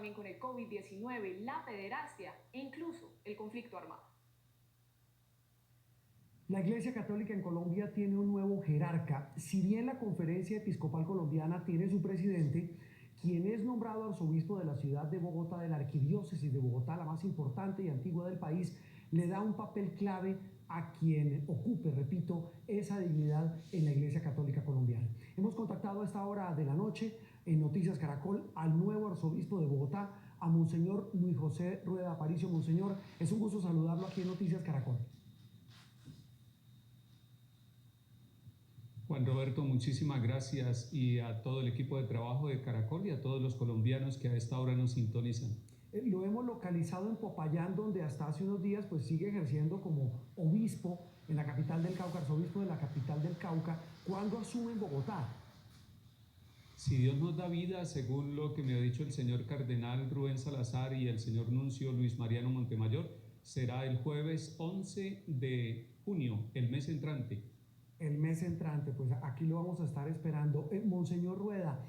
también con el COVID-19, la pederastia e incluso el conflicto armado. La Iglesia Católica en Colombia tiene un nuevo jerarca. Si bien la Conferencia Episcopal Colombiana tiene su presidente, quien es nombrado arzobispo de la ciudad de Bogotá, de la arquidiócesis de Bogotá, la más importante y antigua del país, le da un papel clave a quien ocupe, repito, esa dignidad en la Iglesia Católica Colombiana. Hemos contactado a esta hora de la noche en Noticias Caracol al nuevo arzobispo de Bogotá, a Monseñor Luis José Rueda Aparicio. Monseñor, es un gusto saludarlo aquí en Noticias Caracol. Juan Roberto, muchísimas gracias, y a todo el equipo de trabajo de Caracol y a todos los colombianos que a esta hora nos sintonizan. Lo hemos localizado en Popayán, donde hasta hace unos días pues sigue ejerciendo como obispo en la capital del Cauca, arzobispo de la capital del Cauca. ¿Cuándo asume en Bogotá? Si Dios nos da vida, según lo que me ha dicho el señor cardenal Rubén Salazar y el señor nuncio Luis Mariano Montemayor, será el jueves 11 de junio, el mes entrante. El mes entrante, pues aquí lo vamos a estar esperando. Monseñor Rueda,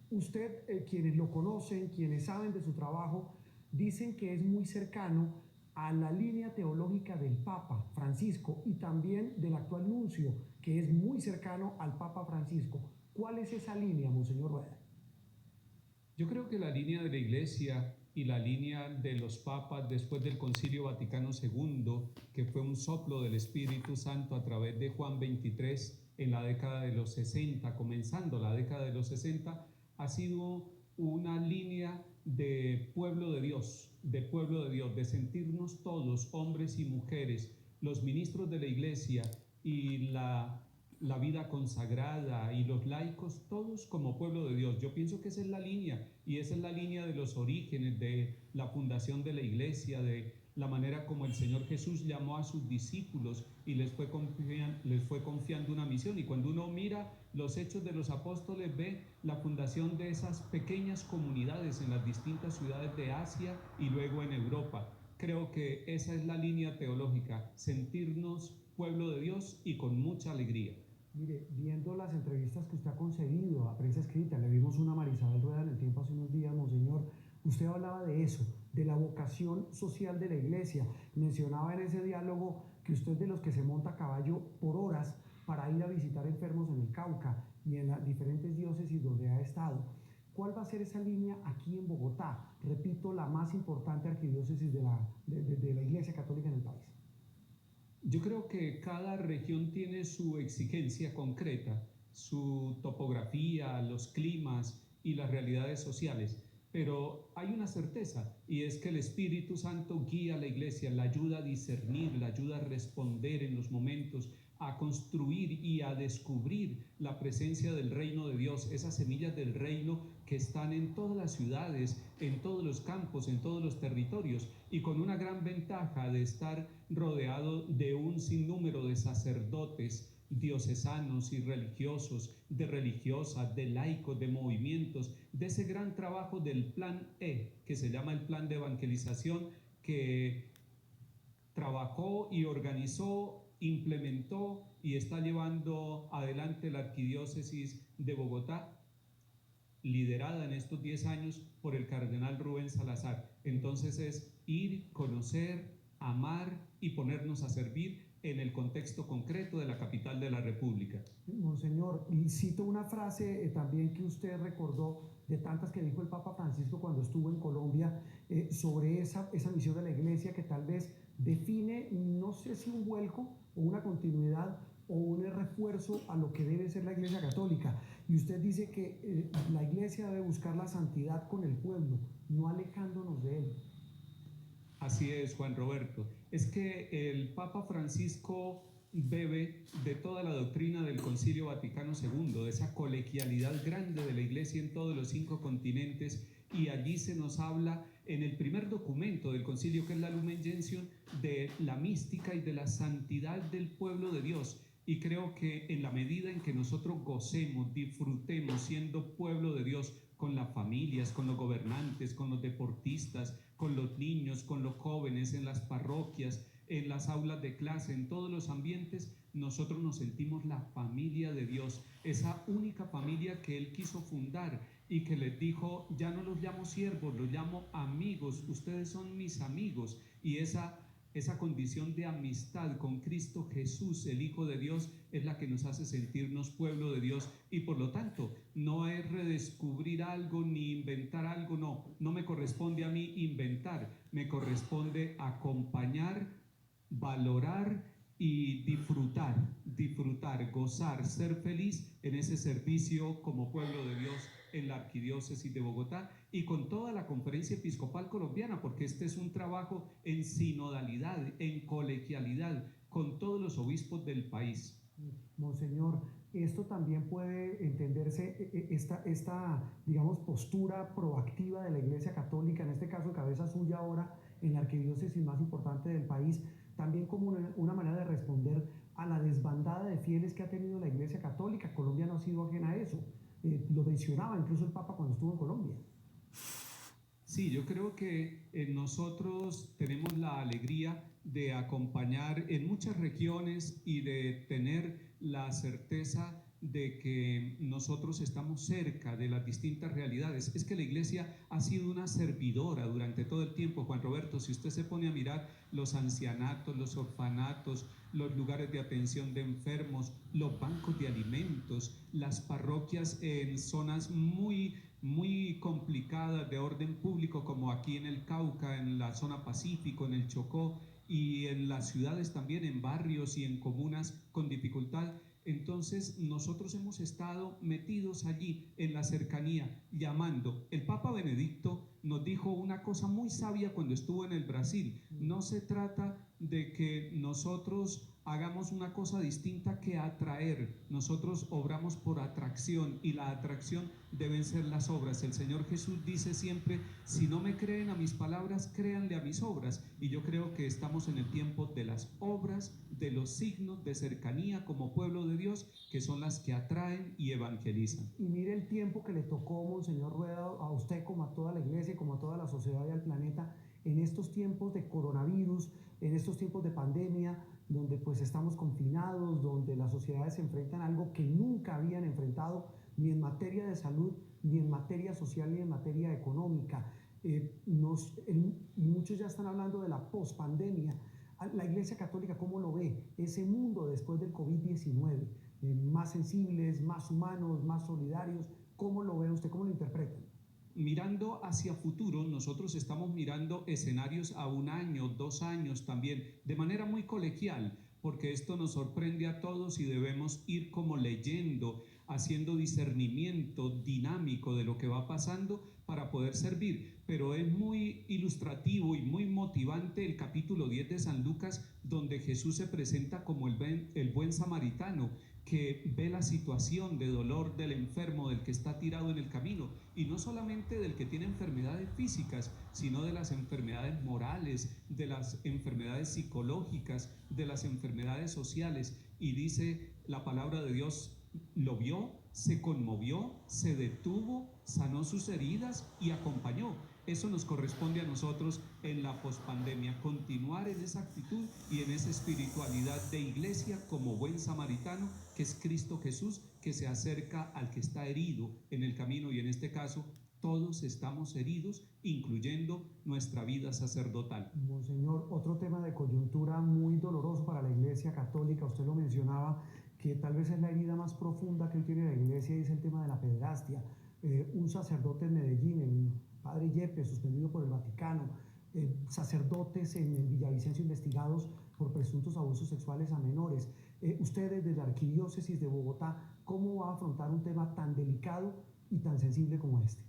usted, quienes lo conocen, quienes saben de su trabajo, dicen que es muy cercano a la línea teológica del Papa Francisco y también del actual nuncio, que es muy cercano al Papa Francisco. ¿Cuál es esa línea, Monseñor Rueda? Yo creo que la línea de la Iglesia y la línea de los papas después del Concilio Vaticano II, que fue un soplo del Espíritu Santo a través de Juan 23 en la década de los 60, comenzando la década de los 60, ha sido una línea de pueblo de Dios, de sentirnos todos, hombres y mujeres, los ministros de la Iglesia y la vida consagrada y los laicos, todos como pueblo de Dios. Yo pienso que esa es la línea, y esa es la línea de los orígenes, de la fundación de la Iglesia, de la manera como el Señor Jesús llamó a sus discípulos y les fue confiando una misión. Y cuando uno mira los hechos de los apóstoles, ve la fundación de esas pequeñas comunidades en las distintas ciudades de Asia y luego en Europa. Creo que esa es la línea teológica, sentirnos pueblo de Dios y con mucha alegría. Mire, viendo las entrevistas que usted ha concedido a prensa escrita, le vimos una a Marisabel Rueda en El Tiempo hace unos días, Monseñor, usted hablaba de eso, de la vocación social de la Iglesia. Mencionaba en ese diálogo que usted es de los que se monta a caballo por horas para ir a visitar enfermos en el Cauca y en las diferentes diócesis donde ha estado. ¿Cuál va a ser esa línea aquí en Bogotá? Repito, la más importante arquidiócesis de la Iglesia Católica en el país. Yo creo que cada región tiene su exigencia concreta, su topografía, los climas y las realidades sociales, pero hay una certeza, y es que el Espíritu Santo guía a la Iglesia, la ayuda a discernir, la ayuda a responder en los momentos, a construir y a descubrir la presencia del reino de Dios, esas semillas del reino que están en todas las ciudades, en todos los campos, en todos los territorios, y con una gran ventaja de estar rodeado de un sinnúmero de sacerdotes diocesanos y religiosos, de religiosas, de laicos, de movimientos, de ese gran trabajo del Plan E, que se llama el Plan de Evangelización, que trabajó y organizó, implementó y está llevando adelante la arquidiócesis de Bogotá, liderada en estos 10 años por el cardenal Rubén Salazar. Entonces es ir, conocer, amar y ponernos a servir en el contexto concreto de la capital de la República. Monseñor, cito una frase también que usted recordó de tantas que dijo el Papa Francisco cuando estuvo en Colombia sobre esa misión de la Iglesia que tal vez define, no sé si un vuelco o una continuidad o un refuerzo a lo que debe ser la Iglesia Católica. Y usted dice que la Iglesia debe buscar la santidad con el pueblo, no alejándonos de él. Así es, Juan Roberto. Es que el Papa Francisco bebe de toda la doctrina del Concilio Vaticano II, de esa colegialidad grande de la Iglesia en todos los 5 continentes, y allí se nos habla en el primer documento del concilio, que es la Lumen Gentium, de la mística y de la santidad del pueblo de Dios. Y creo que en la medida en que nosotros gocemos, disfrutemos siendo pueblo de Dios, con las familias, con los gobernantes, con los deportistas, con los niños, con los jóvenes, en las parroquias, en las aulas de clase, en todos los ambientes, nosotros nos sentimos la familia de Dios, esa única familia que Él quiso fundar y que les dijo: ya no los llamo siervos, los llamo amigos, ustedes son mis amigos. Y esa condición de amistad con Cristo Jesús, el Hijo de Dios, es la que nos hace sentirnos pueblo de Dios. Y por lo tanto, no es redescubrir algo ni inventar algo, no me corresponde a mí inventar, me corresponde acompañar, valorar y disfrutar, gozar, ser feliz en ese servicio como pueblo de Dios en la Arquidiócesis de Bogotá y con toda la Conferencia Episcopal Colombiana, porque este es un trabajo en sinodalidad, en colegialidad, con todos los obispos del país. Monseñor, esto también puede entenderse, esta, digamos, postura proactiva de la Iglesia Católica, en este caso en cabeza suya ahora, en la arquidiócesis más importante del país, también como una manera de responder a la desbandada de fieles que ha tenido la Iglesia Católica. Colombia no ha sido ajena a eso. Lo mencionaba incluso el Papa cuando estuvo en Colombia. Sí, yo creo que nosotros tenemos la alegría de acompañar en muchas regiones y de tener la certeza de que nosotros estamos cerca de las distintas realidades. Es que la Iglesia ha sido una servidora durante todo el tiempo, Juan Roberto. Si usted se pone a mirar los ancianatos, los orfanatos, los lugares de atención de enfermos, los bancos de alimentos, las parroquias en zonas muy complicadas de orden público, como aquí en el Cauca, en la zona Pacífico, en el Chocó, y en las ciudades también, en barrios y en comunas con dificultad. Entonces nosotros hemos estado metidos allí en la cercanía, llamando. El Papa Benedicto nos dijo una cosa muy sabia cuando estuvo en el Brasil: no se trata de que nosotros hagamos una cosa distinta que atraer, nosotros obramos por atracción, y la atracción deben ser las obras. El Señor Jesús dice siempre: si no me creen a mis palabras, créanle a mis obras. Y yo creo que estamos en el tiempo de las obras, de los signos de cercanía como pueblo de Dios, que son las que atraen y evangelizan. Y mire el tiempo que le tocó, Monseñor Rueda, a usted como a toda la Iglesia, como a toda la sociedad y al planeta, en estos tiempos de coronavirus, en estos tiempos de pandemia, donde pues estamos confinados, donde las sociedades se enfrentan a algo que nunca habían enfrentado, ni en materia de salud, ni en materia social, ni en materia económica. Muchos ya están hablando de la pospandemia. La Iglesia Católica, ¿cómo lo ve? Ese mundo después del COVID-19, más sensibles, más humanos, más solidarios. ¿Cómo lo ve usted? ¿Cómo lo interpreta? Mirando hacia futuro, nosotros estamos mirando escenarios a 1 año, 2 años también, de manera muy colegial, porque esto nos sorprende a todos y debemos ir como leyendo, haciendo discernimiento dinámico de lo que va pasando para poder servir. Pero es muy ilustrativo y muy motivante el capítulo 10 de San Lucas, donde Jesús se presenta como el buen samaritano, que ve la situación de dolor del enfermo, del que está tirado en el camino, y no solamente del que tiene enfermedades físicas, sino de las enfermedades morales, de las enfermedades psicológicas, de las enfermedades sociales. Y dice la palabra de Dios: lo vio, se conmovió, se detuvo, sanó sus heridas y acompañó. Eso nos corresponde a nosotros en la pospandemia, continuar en esa actitud y en esa espiritualidad de iglesia como buen samaritano, que es Cristo Jesús, que se acerca al que está herido en el camino. Y en este caso, todos estamos heridos, incluyendo nuestra vida sacerdotal. Monseñor, otro tema de coyuntura muy doloroso para la Iglesia Católica, usted lo mencionaba, que tal vez es la herida más profunda que hoy tiene la Iglesia, y es el tema de la pederastia. Un sacerdote en Medellín, el padre Yepes, suspendido por el Vaticano, sacerdotes en Villavicencio investigados por presuntos abusos sexuales a menores. Ustedes desde la Arquidiócesis de Bogotá, ¿cómo va a afrontar un tema tan delicado y tan sensible como este?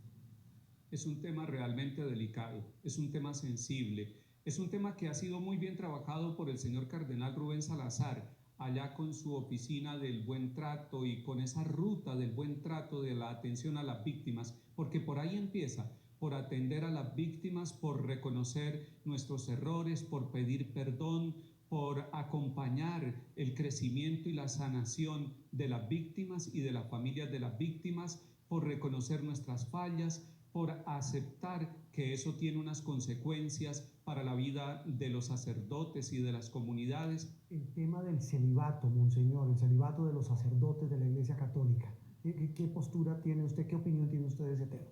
Es un tema realmente delicado, es un tema sensible, es un tema que ha sido muy bien trabajado por el señor cardenal Rubén Salazar, allá con su oficina del buen trato y con esa ruta del buen trato, de la atención a las víctimas, porque por ahí empieza, por atender a las víctimas, por reconocer nuestros errores, por pedir perdón, por acompañar el crecimiento y la sanación de las víctimas y de las familias de las víctimas, por reconocer nuestras fallas, por aceptar que eso tiene unas consecuencias para la vida de los sacerdotes y de las comunidades. El tema del celibato, Monseñor, el celibato de los sacerdotes de la Iglesia Católica. ¿Qué postura tiene usted, qué opinión tiene usted de ese tema?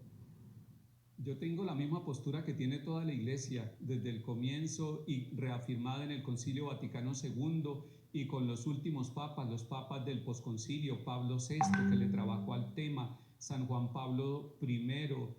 Yo tengo la misma postura que tiene toda la Iglesia desde el comienzo y reafirmada en el Concilio Vaticano II y con los últimos papas, los papas del posconcilio, Pablo VI, que le trabajó al tema, San Juan Pablo I,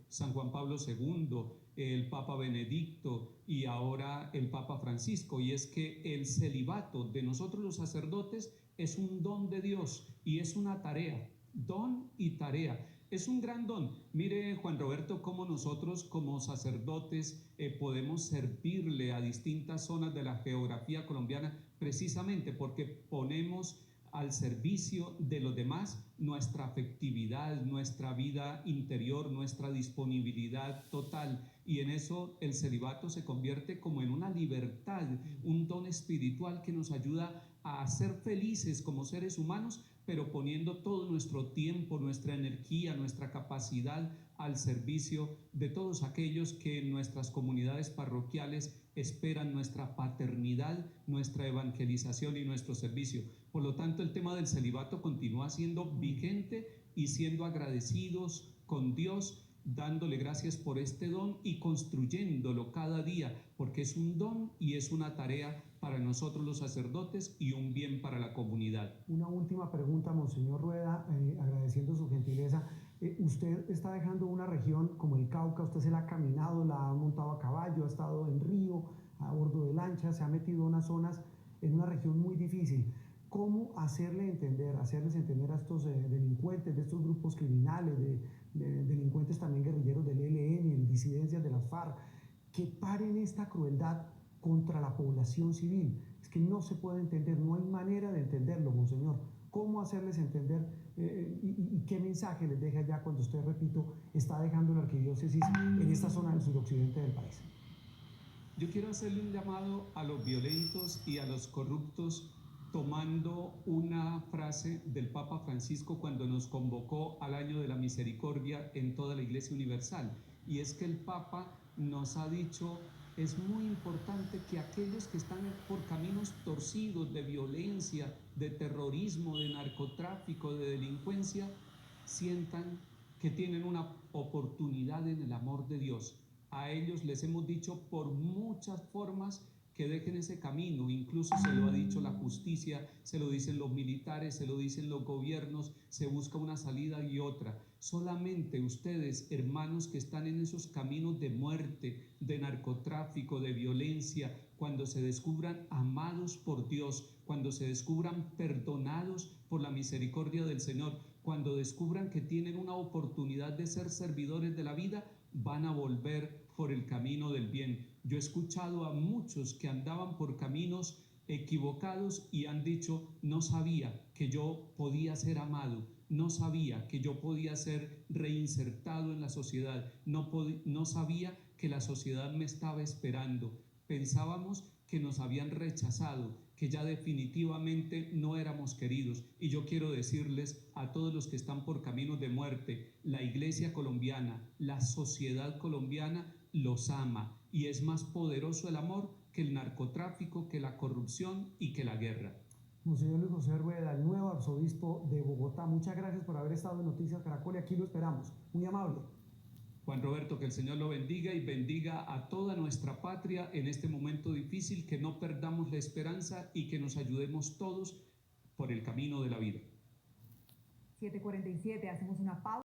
San Juan Pablo II, el Papa Benedicto y ahora el Papa Francisco, y es que el celibato de nosotros los sacerdotes es un don de Dios y es una tarea, don y tarea. Es un gran don. Mire, Juan Roberto, cómo nosotros como sacerdotes podemos servirle a distintas zonas de la geografía colombiana precisamente porque ponemos al servicio de los demás nuestra afectividad, nuestra vida interior, nuestra disponibilidad total. Y en eso el celibato se convierte como en una libertad, un don espiritual que nos ayuda a ser felices como seres humanos, pero poniendo todo nuestro tiempo, nuestra energía, nuestra capacidad al servicio de todos aquellos que en nuestras comunidades parroquiales esperan nuestra paternidad, nuestra evangelización y nuestro servicio. Por lo tanto, el tema del celibato continúa siendo vigente y siendo agradecidos con Dios, dándole gracias por este don y construyéndolo cada día, porque es un don y es una tarea para nosotros los sacerdotes y un bien para la comunidad. Una última pregunta, Monseñor Rueda, agradeciendo su gentileza. Usted está dejando una región como el Cauca, usted se la ha caminado, la ha montado a caballo, ha estado en río, a bordo de lancha, se ha metido en unas zonas, en una región muy difícil. ¿Cómo hacerles entender a estos delincuentes, de estos grupos criminales, de delincuentes también guerrilleros del ELN, disidencias de las FARC, que paren esta crueldad contra la población civil? Es que no se puede entender, no hay manera de entenderlo, Monseñor. ¿Cómo hacerles entender y qué mensaje les deja ya cuando usted, repito, está dejando la arquidiócesis en esta zona del suroccidente del país? Yo quiero hacerle un llamado a los violentos y a los corruptos tomando una frase del Papa Francisco cuando nos convocó al año de la misericordia en toda la Iglesia Universal. Y es que el Papa nos ha dicho, es muy importante que aquellos que están por caminos torcidos de violencia, de terrorismo, de narcotráfico, de delincuencia, sientan que tienen una oportunidad en el amor de Dios. A ellos les hemos dicho por muchas formas que dejen ese camino, incluso se lo ha dicho la justicia, se lo dicen los militares, se lo dicen los gobiernos, se busca una salida y otra. Solamente ustedes, hermanos que están en esos caminos de muerte, de narcotráfico, de violencia, cuando se descubran amados por Dios, cuando se descubran perdonados por la misericordia del Señor, cuando descubran que tienen una oportunidad de ser servidores de la vida, van a volver por el camino del bien. Yo he escuchado a muchos que andaban por caminos equivocados y han dicho, no sabía que yo podía ser amado, no sabía que yo podía ser reinsertado en la sociedad, no sabía que la sociedad me estaba esperando. Pensábamos que nos habían rechazado, que ya definitivamente no éramos queridos. Y yo quiero decirles a todos los que están por caminos de muerte, la Iglesia colombiana, la sociedad colombiana los ama y es más poderoso el amor que el narcotráfico, que la corrupción y que la guerra. Monseñor Luis José Rueda, el nuevo arzobispo de Bogotá, muchas gracias por haber estado en Noticias Caracol y aquí lo esperamos. Muy amable. Juan Roberto, que el Señor lo bendiga y bendiga a toda nuestra patria en este momento difícil, que no perdamos la esperanza y que nos ayudemos todos por el camino de la vida. 7:47, hacemos una pausa.